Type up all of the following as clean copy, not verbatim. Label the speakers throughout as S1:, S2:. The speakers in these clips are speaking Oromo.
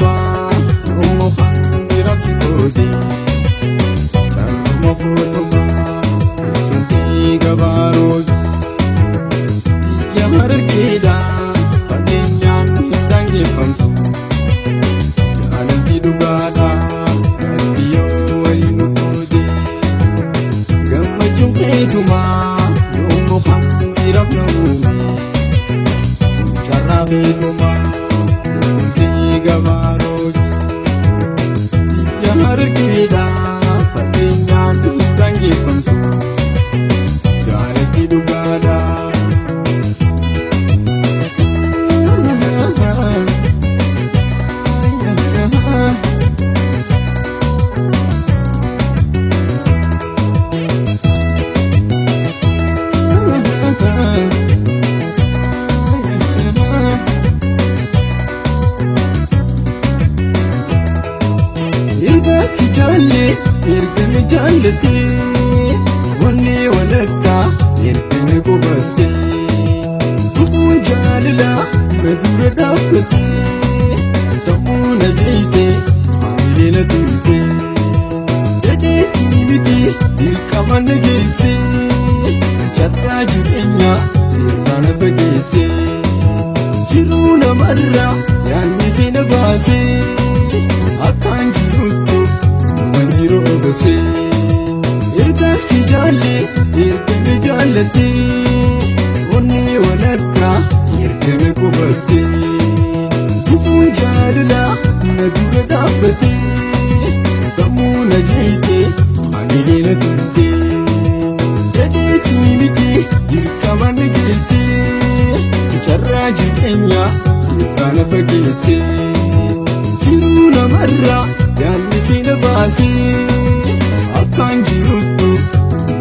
S1: feetuma Yoommoo hangi raabsi kooti Sarruma footuma Keessumtii gabaarooti Biyya Harargeedha fageenyaan hin daangeffamtu Jaalalli dhugaadha qalbii yoo waliin nufuute Gammachuun feetuma Yoommoo hangi raabna uume Carraa feetuma Keessumtii gabaarooti Biyya Harargeedha fageenyaan hin daangeffamtu Jaalalli dhugaadha Si jaalle ergame jaallate wanni walakka ergame qubate Dhufuun jaalala na dura dhaabbate sammuu na jeeyte maamilee na tuute Dedheetii miti dirqama na geesse carraa jireenya seerraa na fageesse Jiruu namarraa yaadni kee na baase akkaan jirutti manjiro obase Erga si jaalle ergame jaallate wanni walakka ergame qubate Dhufuun jaalala na dura dhaabbate sammuu na jeeyte maamilee na tuute Dedheetii miti dirqama na geesse carraa jireenya seerraa na fageesse Jiruu namarraa yaadni kee na baase akkaan jiruttu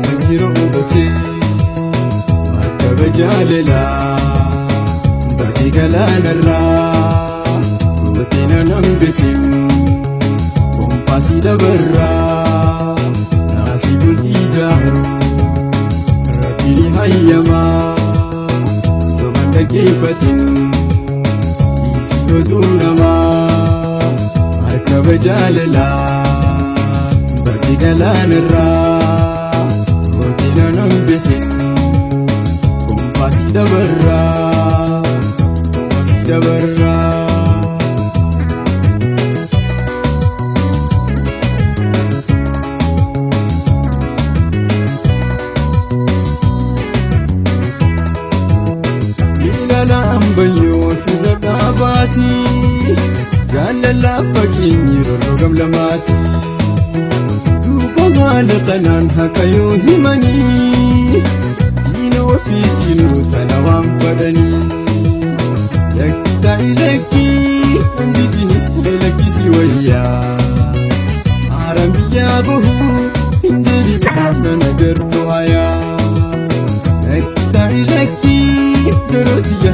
S1: manjiro obase Markaba jaalalaa bakkee galaanarraa Dubatee na nambisin Kompaasii dabarraa Naasii bultii ijaaru Rabbiin hayyamaa Soban dhaggeeffatin Dhiisii otuu namaa Markaba jaalalaa bakkee galaanarraa Dubatee na nambisin Kompaasii dabarraa Kompaasii dabarraa Ilaalaan bayyoo fira dhaabaati Jaalalaa fageenyi rorroo gamlamaati Duuba maala tanaan haka yoo himanii Diina ofiitiin tana waan fadhanii Lakki ta'i lakki handitini lakkisi wayyaa Haaraan biyyaa bahuu hin jedhin nana gartuu hayaa Lakki ta'i lakki dorootiya